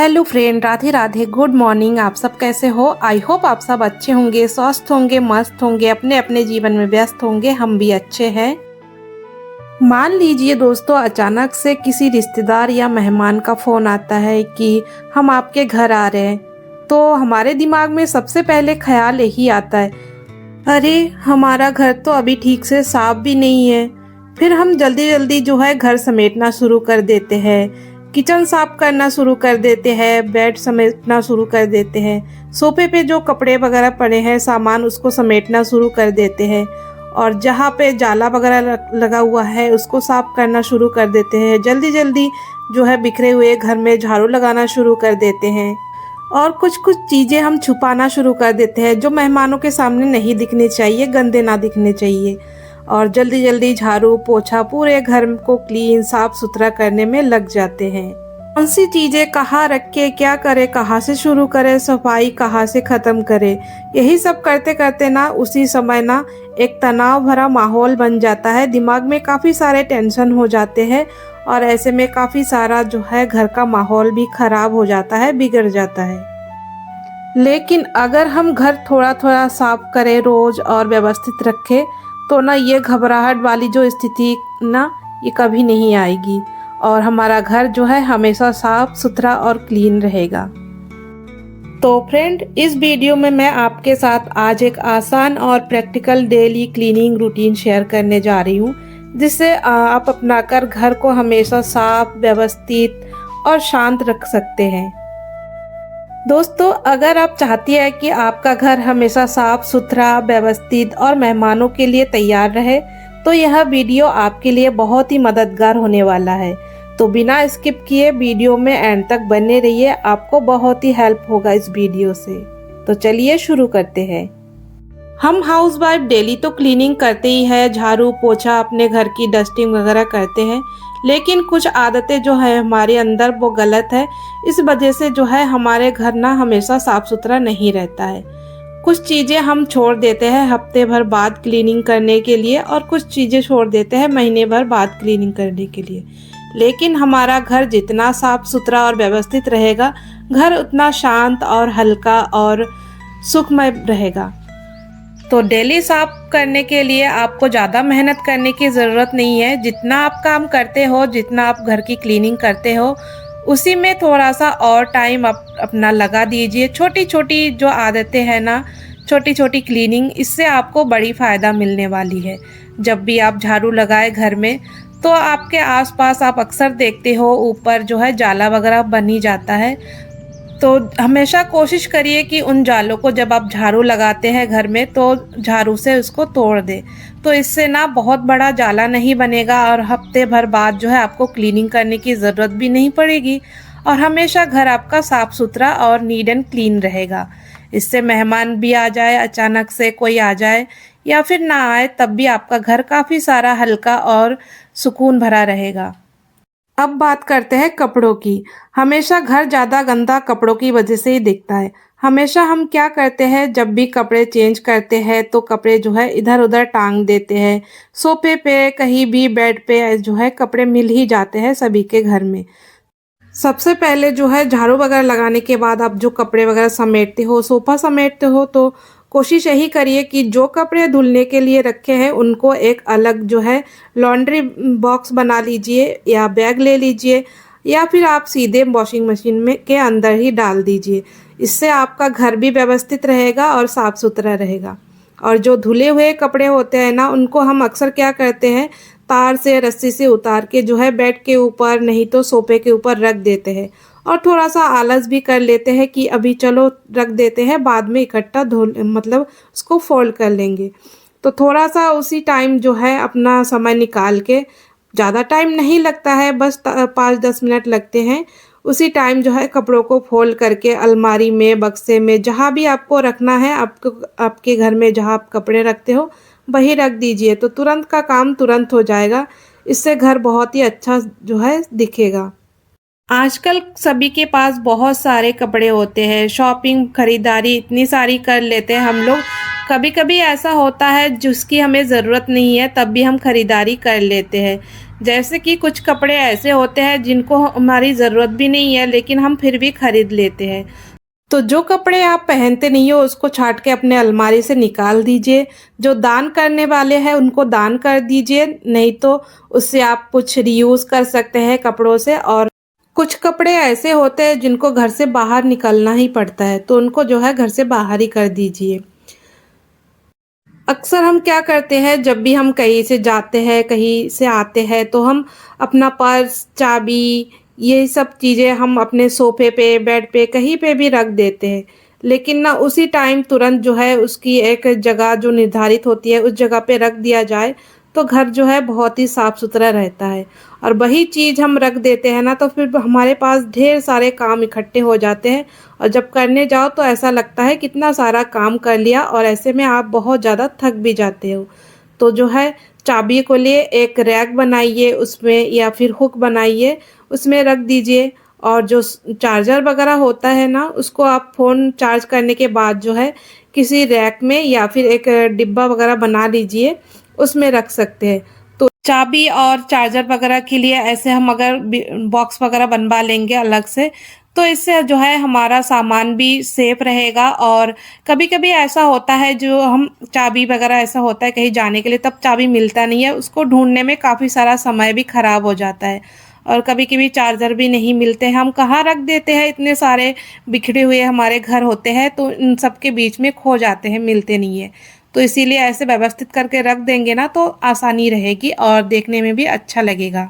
Hello friend, Radhe Radhe, good morning. आप सब कैसे हो? आई होप आप सब अच्छे होंगे, स्वस्थ होंगे, मस्त होंगे, अपने अपने जीवन में व्यस्त होंगे। हम भी अच्छे हैं। मान लीजिए दोस्तों, अचानक से किसी रिश्तेदार या मेहमान का फ़ोन आता है कि हम आपके घर आ रहे हैं, तो हमारे दिमाग में सबसे पहले ख्याल यही आता है, अरे हमारा घर तो अभी ठीक से साफ भी नहीं है। फिर हम जल्दी जल्दी जो है घर समेटना शुरू कर देते हैं, किचन साफ करना शुरू कर देते हैं, बेड समेटना शुरू कर देते हैं, सोफे पे जो कपड़े वगैरह पड़े हैं सामान उसको समेटना शुरू कर देते हैं, और जहाँ पे जाला वगैरह लगा हुआ है उसको साफ करना शुरू कर देते हैं। जल्दी जल्दी जो है बिखरे हुए घर में झाड़ू लगाना शुरू कर देते हैं, और कुछ कुछ चीज़ें हम छुपाना शुरू कर देते हैं जो मेहमानों के सामने नहीं दिखनी चाहिए, गंदे ना दिखने चाहिए। और जल्दी जल्दी झाड़ू पोछा पूरे घर को क्लीन साफ सुथरा करने में लग जाते हैं। कौन सी चीज़ें कहाँ रखे, क्या करे, कहाँ से शुरू करे, सफाई कहाँ से ख़त्म करे, यही सब करते करते ना उसी समय ना एक तनाव भरा माहौल बन जाता है। दिमाग में काफ़ी सारे टेंशन हो जाते हैं, और ऐसे में काफ़ी सारा जो है घर का माहौल भी ख़राब हो जाता है, बिगड़ जाता है। लेकिन अगर हम घर थोड़ा थोड़ा साफ करें रोज़ और व्यवस्थित रखें, तो ना ये घबराहट वाली जो स्थिति ना ये कभी नहीं आएगी, और हमारा घर जो है हमेशा साफ सुथरा और क्लीन रहेगा। तो फ्रेंड, इस वीडियो में मैं आपके साथ आज एक आसान और practical daily cleaning routine share करने जा रही हूँ, जिससे आप अपनाकर घर को हमेशा साफ, व्यवस्थित और शांत रख सकते हैं। दोस्तों, अगर आप चाहती हैं कि आपका घर हमेशा साफ सुथरा, व्यवस्थित और मेहमानों के लिए तैयार रहे, तो यह वीडियो आपके लिए बहुत ही मददगार होने वाला है। तो बिना स्किप किए वीडियो में एंड तक बने रहिए, आपको बहुत ही हेल्प होगा इस वीडियो से। तो चलिए शुरू करते हैं। हम हाउसवाइफ डेली तो क्लीनिंग करते ही है, झाड़ू पोछा, अपने घर की डस्टिंग वगैरह करते हैं, लेकिन कुछ आदतें जो है हमारे अंदर वो गलत है। इस वजह से जो है हमारे घर ना हमेशा साफ सुथरा नहीं रहता है। कुछ चीज़ें हम छोड़ देते हैं हफ्ते भर बाद क्लीनिंग करने के लिए, और कुछ चीज़ें छोड़ देते हैं महीने भर बाद क्लीनिंग करने के लिए। लेकिन हमारा घर जितना साफ सुथरा और व्यवस्थित रहेगा, घर उतना शांत और हल्का और सुखमय रहेगा। तो डेली साफ करने के लिए आपको ज़्यादा मेहनत करने की ज़रूरत नहीं है। जितना आप काम करते हो, जितना आप घर की क्लीनिंग करते हो, उसी में थोड़ा सा और टाइम अपना लगा दीजिए। छोटी छोटी जो आदतें हैं ना, छोटी छोटी क्लीनिंग, इससे आपको बड़ी फ़ायदा मिलने वाली है। जब भी आप झाड़ू लगाए घर में, तो आपके आसपास आप अक्सर देखते हो ऊपर जो है जाला वगैरह बन ही जाता है। तो हमेशा कोशिश करिए कि उन जालों को जब आप झाड़ू लगाते हैं घर में, तो झाड़ू से उसको तोड़ दें। तो इससे ना बहुत बड़ा जाला नहीं बनेगा, और हफ्ते भर बाद जो है आपको क्लीनिंग करने की ज़रूरत भी नहीं पड़ेगी, और हमेशा घर आपका साफ़ सुथरा और नीट एंड क्लीन रहेगा। इससे मेहमान भी आ जाए, अचानक से कोई आ जाए या फिर ना आए, तब भी आपका घर काफ़ी सारा हल्का और सुकून भरा रहेगा। अब बात करते हैं कपड़ों की। हमेशा घर ज़्यादा गंदा कपड़ों की वजह से ही दिखता है। हमेशा हम क्या करते हैं, जब भी कपड़े चेंज करते हैं तो कपड़े जो है इधर उधर टांग देते हैं। सोफे पे, कहीं भी बेड पे जो है कपड़े मिल ही जाते हैं सभी के घर में। सबसे पहले जो है झाड़ू वगैरह लगाने के बाद आप जो कपड़े वगैरह समेटते हो, सोफा समेटते हो, तो कोशिश यही करिए कि जो कपड़े धुलने के लिए रखे हैं उनको एक अलग जो है लॉन्ड्री बॉक्स बना लीजिए, या बैग ले लीजिए, या फिर आप सीधे वॉशिंग मशीन में के अंदर ही डाल दीजिए। इससे आपका घर भी व्यवस्थित रहेगा और साफ़ सुथरा रहेगा। और जो धुले हुए कपड़े होते हैं ना, उनको हम अक्सर क्या करते हैं, तार से, रस्सी से उतार के जो है बेड के ऊपर नहीं तो सोफे के ऊपर रख देते हैं, और थोड़ा सा आलस भी कर लेते हैं कि अभी चलो रख देते हैं, बाद में इकट्ठा मतलब उसको फोल्ड कर लेंगे। तो थोड़ा सा उसी टाइम जो है अपना समय निकाल के, ज़्यादा टाइम नहीं लगता है, बस 5-10 मिनट लगते हैं, उसी टाइम जो है कपड़ों को फोल्ड करके अलमारी में, बक्से में, जहाँ भी आपको रखना है, आपके घर में जहाँ आप कपड़े रखते हो वही रख दीजिए। तो तुरंत का काम तुरंत हो जाएगा। इससे घर बहुत ही अच्छा जो है दिखेगा। आजकल सभी के पास बहुत सारे कपड़े होते हैं, शॉपिंग खरीदारी इतनी सारी कर लेते हैं हम लोग। कभी कभी ऐसा होता है जिसकी हमें ज़रूरत नहीं है, तब भी हम खरीदारी कर लेते हैं। जैसे कि कुछ कपड़े ऐसे होते हैं जिनको हमारी ज़रूरत भी नहीं है लेकिन हम फिर भी खरीद लेते हैं। तो जो कपड़े आप पहनते नहीं हो उसको छाँट के अपने अलमारी से निकाल दीजिए। जो दान करने वाले हैं उनको दान कर दीजिए, नहीं तो उससे आप कुछ रीयूज़ कर सकते हैं कपड़ों से। और कुछ कपड़े ऐसे होते हैं जिनको घर से बाहर निकलना ही पड़ता है, तो उनको जो है घर से बाहर ही कर दीजिए। अक्सर हम क्या करते हैं, जब भी हम कहीं से जाते हैं, कहीं से आते हैं, तो हम अपना पर्स, चाबी, ये सब चीज़ें हम अपने सोफ़े पे, बेड पे, कहीं पे भी रख देते हैं। लेकिन ना उसी टाइम तुरंत जो है उसकी एक जगह जो निर्धारित होती है, उस जगह पे रख दिया जाए, तो घर जो है बहुत ही साफ़-सुथरा रहता है। और वही चीज़ हम रख देते हैं ना, तो फिर हमारे पास ढेर सारे काम इकट्ठे हो जाते हैं और जब करने जाओ तो ऐसा लगता है कितना सारा काम कर लिया, और ऐसे में आप बहुत ज़्यादा थक भी जाते हो। तो जो है चाबी को लिए एक रैक बनाइए उसमें, या फिर हुक बनाइए, उसमें रख दीजिए। और जो चार्जर वगैरह होता है ना, उसको आप फ़ोन चार्ज करने के बाद जो है किसी रैक में या फिर एक डिब्बा वगैरह बना लीजिए, उसमें रख सकते हैं। तो चाबी और चार्जर वगैरह के लिए ऐसे हम अगर बॉक्स वगैरह बनवा लेंगे अलग से, तो इससे जो है हमारा सामान भी सेफ रहेगा। और कभी-कभी ऐसा होता है, जो हम चाबी वगैरह ऐसा होता है कहीं जाने के लिए, तब चाबी मिलता नहीं है, उसको ढूँढने में काफ़ी सारा समय भी खराब हो जाता है। और कभी-कभी चार्जर भी नहीं मिलते हैं, हम कहाँ रख देते हैं, इतने सारे बिखरे हुए हमारे घर होते हैं, तो इन सब के बीच में खो जाते हैं, मिलते नहीं है। तो इसीलिए ऐसे व्यवस्थित करके रख देंगे ना, तो आसानी रहेगी और देखने में भी अच्छा लगेगा।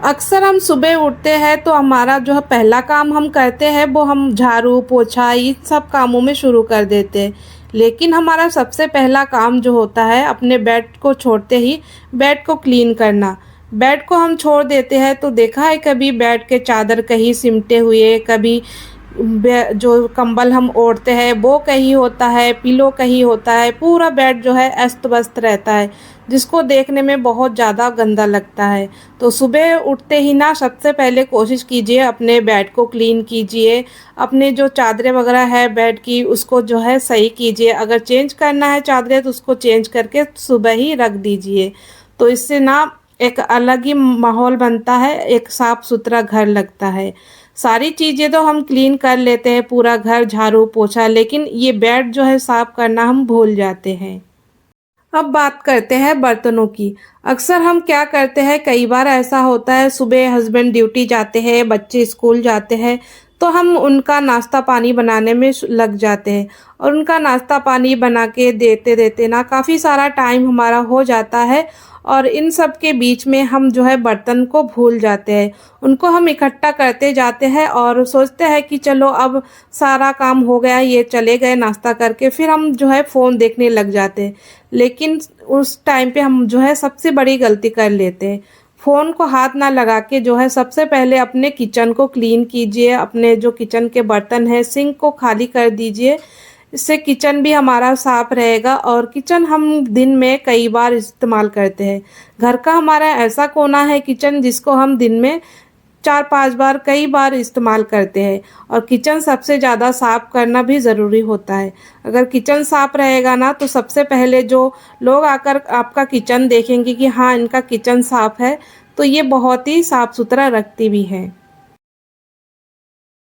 अक्सर हम सुबह उठते हैं तो हमारा जो है पहला काम हम करते हैं, वो हम झाड़ू पोछा इन सब कामों में शुरू कर देते हैं। लेकिन हमारा सबसे पहला काम जो होता है, अपने बेड को छोड़ते ही बेड को क्लीन करना। बेड को हम छोड़ देते हैं तो देखा है कभी बेड के चादर कहीं सिमटे हुए, कभी जो कंबल हम ओढ़ते हैं वो कहीं होता है, पिलो कहीं होता है, पूरा बेड जो है अस्त व्यस्त रहता है, जिसको देखने में बहुत ज़्यादा गंदा लगता है। तो सुबह उठते ही ना सबसे पहले कोशिश कीजिए अपने बेड को क्लीन कीजिए, अपने जो चादरें वगैरह है बेड की उसको जो है सही कीजिए। अगर चेंज करना है चादरें तो उसको चेंज करके सुबह ही रख दीजिए। तो इससे ना एक अलग ही माहौल बनता है, एक साफ सुथरा घर लगता है। सारी चीज़ें तो हम क्लीन कर लेते हैं, पूरा घर झाड़ू पोछा, लेकिन ये बेड जो है साफ करना हम भूल जाते हैं। अब बात करते हैं बर्तनों की। अक्सर हम क्या करते हैं, कई बार ऐसा होता है सुबह हस्बैंड ड्यूटी जाते हैं, बच्चे स्कूल जाते हैं, तो हम उनका नाश्ता पानी बनाने में लग जाते हैं। और उनका नाश्ता पानी बना के देते देते ना काफ़ी सारा टाइम हमारा हो जाता है, और इन सब के बीच में हम जो है बर्तन को भूल जाते हैं। उनको हम इकट्ठा करते जाते हैं और सोचते हैं कि चलो अब सारा काम हो गया, ये चले गए नाश्ता करके, फिर हम जो है फ़ोन देखने लग जाते हैं। लेकिन उस टाइम पे हम जो है सबसे बड़ी गलती कर लेते हैं। फ़ोन को हाथ ना लगा के जो है सबसे पहले अपने किचन को क्लीन कीजिए, अपने जो किचन के बर्तन हैं सिंक को खाली कर दीजिए। इससे किचन भी हमारा साफ रहेगा, और किचन हम दिन में कई बार इस्तेमाल करते हैं। घर का हमारा ऐसा कोना है किचन, जिसको हम दिन में 4-5 बार कई बार इस्तेमाल करते हैं, और किचन सबसे ज़्यादा साफ़ करना भी ज़रूरी होता है। अगर किचन साफ़ रहेगा ना, तो सबसे पहले जो लोग आकर आपका किचन देखेंगे कि हाँ, इनका किचन साफ़ है, तो ये बहुत ही साफ़-सुथरा रखती भी है।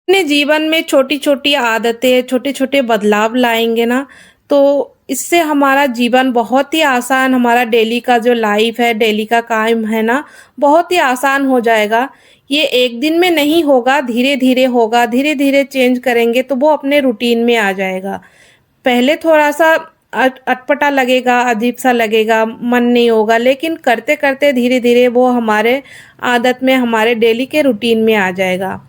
अपने जीवन में छोटी-छोटी आदतें, छोटे-छोटे बदलाव लाएँगे ना, तो इससे हमारा जीवन बहुत ही आसान, हमारा डेली का जो लाइफ़ है, डेली का काम है ना, बहुत ही आसान हो जाएगा। ये एक दिन में नहीं होगा, धीरे-धीरे होगा, धीरे-धीरे चेंज करेंगे तो वो अपने रूटीन में आ जाएगा। पहले थोड़ा-सा अटपटा लगेगा, अजीब-सा लगेगा, मन नहीं होगा, लेकिन करते-करते धीरे-धीरे वो हमारे आदत में, हमारे डेली के रूटीन में आ जाएगा।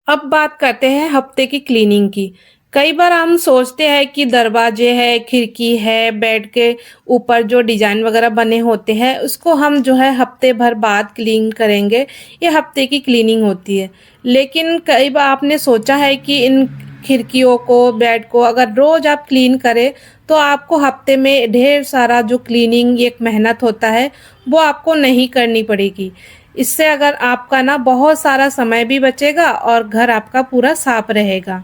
अब बात करते हैं हफ्ते की क्लीनिंग की। कई बार हम सोचते हैं कि दरवाजे है, खिड़की है, बेड के ऊपर जो डिज़ाइन वगैरह बने होते हैं, उसको हम जो है हफ्ते भर बाद क्लीन करेंगे, ये हफ्ते की क्लीनिंग होती है। लेकिन कई बार आपने सोचा है कि इन खिड़कियों को, बेड को अगर रोज़ आप क्लीन करें, तो आपको हफ्ते में ढेर सारा जो क्लीनिंग एक मेहनत होता है, वो आपको नहीं करनी पड़ेगी। इससे अगर आपका ना बहुत सारा समय भी बचेगा और घर आपका पूरा साफ रहेगा।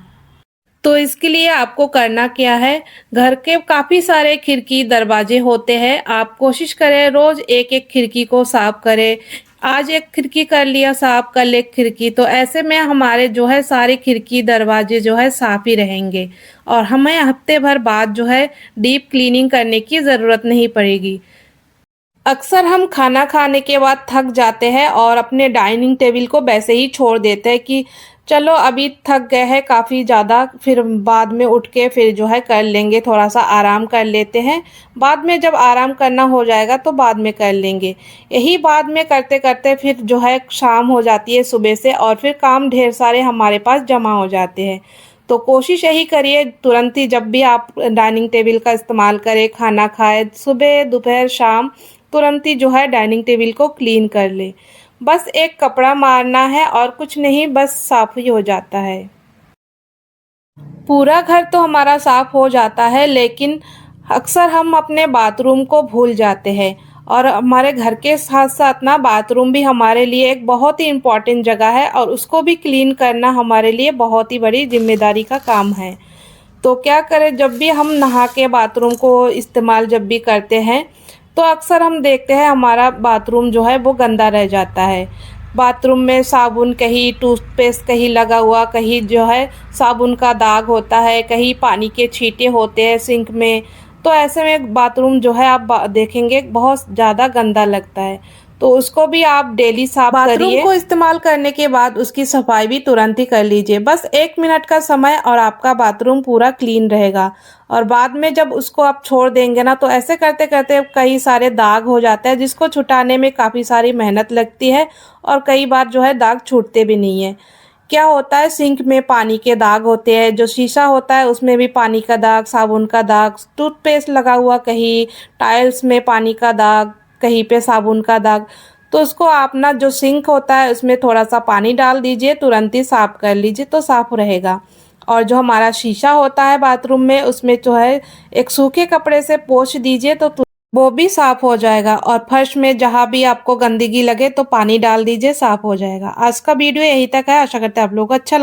तो इसके लिए आपको करना क्या है, घर के काफ़ी सारे खिड़की दरवाजे होते हैं, आप कोशिश करें रोज़ एक-एक खिड़की को साफ करें। आज एक खिड़की कर लिया साफ, कल एक खिड़की, तो ऐसे में हमारे जो है सारे खिड़की दरवाजे जो है साफ ही रहेंगे और हमें हफ्ते भर बाद जो है डीप क्लीनिंग करने की ज़रूरत नहीं पड़ेगी। अक्सर हम खाना खाने के बाद थक जाते हैं और अपने डाइनिंग टेबल को वैसे ही छोड़ देते हैं कि चलो अभी थक गए हैं काफ़ी ज़्यादा, फिर बाद में उठ के फिर जो है कर लेंगे, थोड़ा सा आराम कर लेते हैं, बाद में जब आराम करना हो जाएगा तो बाद में कर लेंगे। यही बाद में करते करते फिर जो है शाम हो जाती है सुबह से और फिर काम ढेर सारे हमारे पास जमा हो जाते हैं। तो कोशिश यही करिए तुरंत ही जब भी आप डाइनिंग टेबल का इस्तेमाल करें, खाना खाएं, सुबह दोपहर शाम तुरंत ही जो है डाइनिंग टेबल को क्लीन कर ले। बस एक कपड़ा मारना है और कुछ नहीं, बस साफ ही हो जाता है। पूरा घर तो हमारा साफ हो जाता है लेकिन अक्सर हम अपने बाथरूम को भूल जाते हैं और हमारे घर के साथ साथ ना बाथरूम भी हमारे लिए एक बहुत ही इम्पोर्टेंट जगह है और उसको भी क्लीन करना हमारे लिए बहुत ही बड़ी जिम्मेदारी का काम है। तो क्या करें, जब भी हम नहा के बाथरूम को इस्तेमाल जब भी करते हैं तो अक्सर हम देखते हैं हमारा बाथरूम जो है वो गंदा रह जाता है। बाथरूम में साबुन कहीं टूथपेस्ट कहीं लगा हुआ, कहीं जो है साबुन का दाग होता है, कहीं पानी के छींटे होते हैं सिंक में। तो ऐसे में बाथरूम जो है आप देखेंगे बहुत ज़्यादा गंदा लगता है, तो उसको भी आप डेली साफ करिए। बाथरूम को इस्तेमाल करने के बाद उसकी सफाई भी तुरंत ही कर लीजिए, बस 1 मिनट का समय और आपका बाथरूम पूरा क्लीन रहेगा। और बाद में जब उसको आप छोड़ देंगे ना तो ऐसे करते करते कई सारे दाग हो जाते हैं जिसको छुटाने में काफ़ी सारी मेहनत लगती है और कई बार जो है दाग छूटते भी नहीं है। क्या होता है, सिंक में पानी के दाग होते हैं, जो शीशा होता है उसमें भी पानी का दाग, साबुन का दाग, टूथपेस्ट लगा हुआ कहीं, टाइल्स में पानी का दाग, कहीं पे साबुन का दाग। तो उसको आप ना जो सिंक होता है उसमें थोड़ा सा पानी डाल दीजिए, तुरंत ही साफ कर लीजिए तो साफ रहेगा। और जो हमारा शीशा होता है बाथरूम में उसमें जो है एक सूखे कपड़े से पोंछ दीजिए तो वो भी साफ हो जाएगा। और फर्श में जहाँ भी आपको गंदगी लगे तो पानी डाल दीजिए, साफ हो जाएगा। आज का वीडियो यहीं तक है, आशा करते हैं आप लोगों को अच्छा लगा।